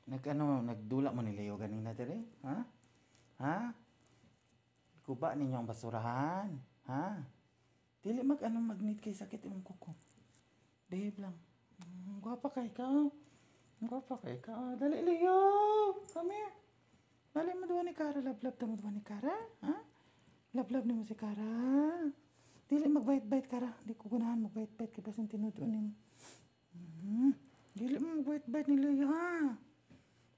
Nagdula mo ni Leo ganina dire? Ha? Ha? Kuba ninyo ang basurahan? Ha? Dili magnit kay sakit imong kuko. Behave lang. Gwapa kay ka. Gwapa kay ka. Dali Leo. Come here. Dali mo duwa ni Kara. Lablab ta mo duwa ni Kara. Ha? Lablab ni mo si Kara. Dili magbait-bait Kara. Di ko ganahan magbait-bait kay basin tinuod ni mo. Dili mo magbait-bait ni Leo ha.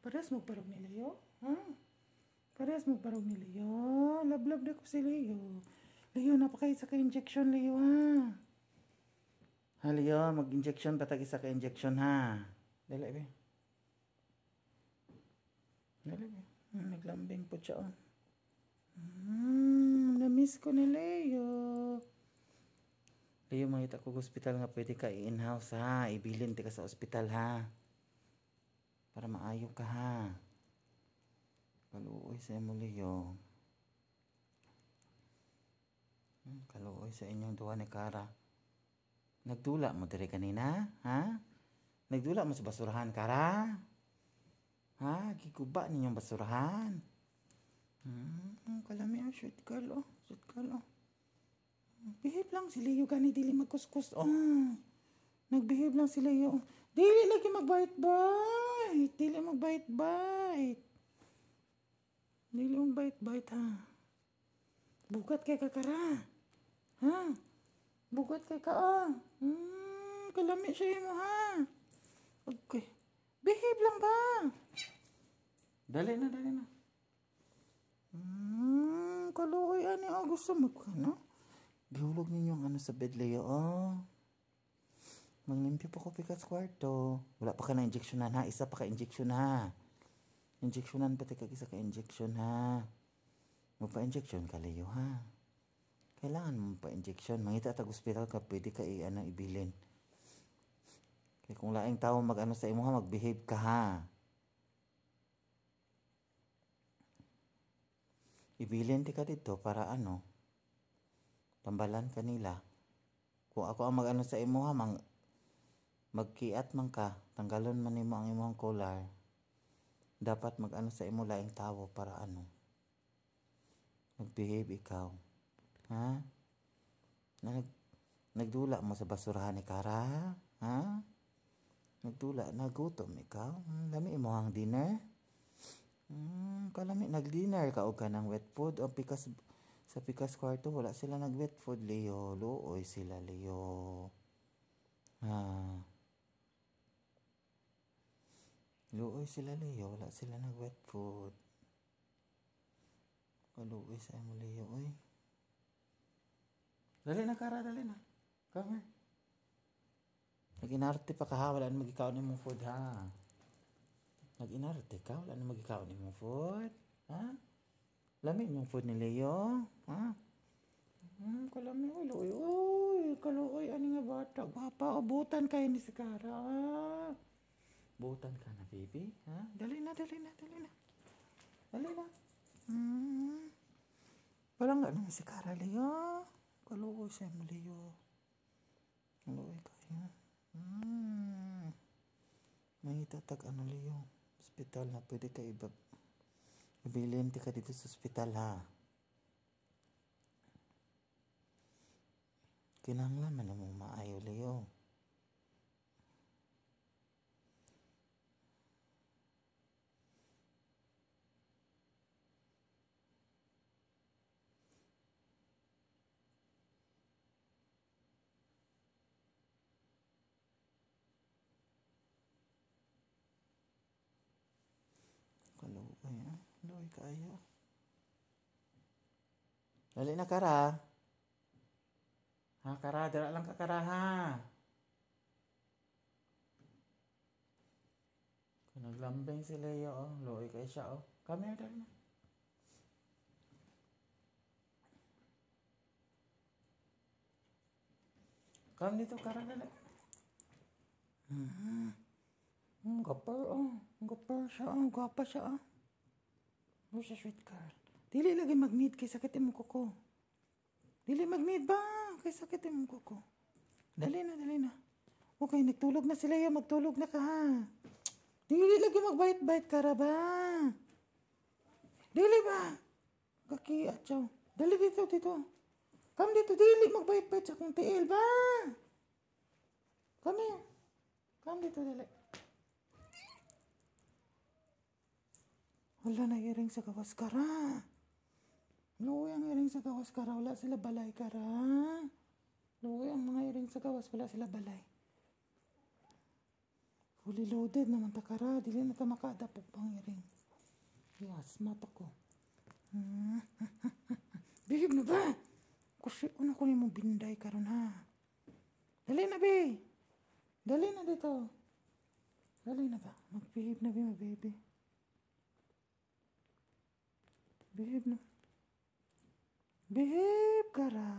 Parehas magparog ni Leo. Ha? Parehas magparog ni Leo. Lablab na ko si Leo. Leo, napakaisa ka injection, Leo, ha? Ha, Leo, mag-injection, patag isa ka injection, ha? Dali, be. Dali, be. Naglambing po siya, oh. Na-miss ko ni Leo. Leo, makita ko hospital nga pwede ka i-in-house, ha? Ibilin ti ka sa ospital, ha? Para maayo ka, ha? Kaluoy sa imo, Leo. Kaluoy sa inyong duwa ni Kara. Nagdula mo dire kanina, ha? Nagdula mo sa basurahan, Kara? Ha? Giguba ninyong basurahan. Kalami ang sweet girl, oh. Sweet girl, oh. Behave lang si Leo, gani dili magkuskus, oh. Nagbehave lang si Leo. Dili lagi magbait-bait. Dili magbait-bait. Dili magbait-bait, ha? Bugat kay ka, Kara. Ha? Bugat kay ka, ah. Kalami siya mo, ha? Okay. Behave lang ba? Dali na, dali na. Kaluoy, ani, oh. Gusto mo ka, no? Gihulog ninyo ang sa bed, Leo, oh. Manglimpyo pa ko pikas kwarto. Wala pa ka na injeksyonan, ha? Isa pa ka injeksyon, ha? Injeksyonan pati kag isa ka injeksyon, ha? Magpa-injection ka, Leo, ha? Kailangan mo pa-injection. Mangita tag hospital ka, pwede ka ibilin. Kaya kung laing tao sa imo, ha, mag-behave ka, ha? Ibilin ti ka dito para tambalan ka nila. Kung ako ang sa imo, ha, magkiat man ka, tanggalon man nimo ang imong collar. Dapat sa imo laing tao para mag-behave ikaw. Ha? Nagdula mo sa basurahan ni Kara? Ha? Nagdula, nagutom ikaw? Lami mo ang dinner? Kalami, nag-dinner ka o ka ng wet food? O sa pikas kwarto, wala sila nag-wet food, Leo. Luoy sila, Leo. Ha? Luoy sila, Leo. Wala sila nag-wet food. Kaluoy sa imo, Leo, oy. Dali na, Kara, dali na. Come here. Nag-inarte pa ka, ha? Wala na mag-ikaw ni mong food, ha? Nag-inarte ka? Wala na mag-ikaw ni mong food? Ha? Lamin yung food ni Leo? Ha? Kalami, uy, uy, kaluoy, ani nga bata. Gwapa, butan kayo ni si Kara. Butan ka na, baby? Ha? Dali na, dali na, dali na. Dali na. Parang nga naman si Kara, Leo. Kaluoy sa mo, Leo. Kaluoy kayo. May itatag Leo. Hospital na pwede ka ibilin ka dito sa hospital, ha. Kinahanglan man mo maayo, Leo. Kaluoy, ha? Kaluoy kayo. Dali na, Kara. Ha, Kara, dala lang ka, Kara, ha? Kung naglambing si Leo, oh. Luoy kayo siya, oh. Come here, dali na. Come dito, Kara, dali. Gapar, oh. Gapar siya, oh. Gwapa siya, oh. Oh, siya, sweet girl. Dili lagi mag-need kay sakit imong kuko. Dili mag-need ba? Kay sakit imong kuko. Dali na, dali na. Okay, nagtulog na sila yan. Magtulog na ka, ha? Dili lagi magbait-bait ka ra ba? Dili ba? Kaki atyaw. Dali dito, dito. Come dito, dili magbait-bait sa akong tiil ba? Come here. Come dito, dali. Wala na iring sa gawas kara. Luwi ang iring sa gawas kara. Wala sila balay kara. Luwi ang mga iring sa gawas. Wala sila balay. Fully loaded naman ta kara. Dili na ta makadapog pang iring. Yes, mata ko. Bihib na ba? Kasi ano ko mo binday karon ha. Dali na be. Dali na dito. Dali na ba? Magbihib na be, baby. Behave na. Behave ka ra.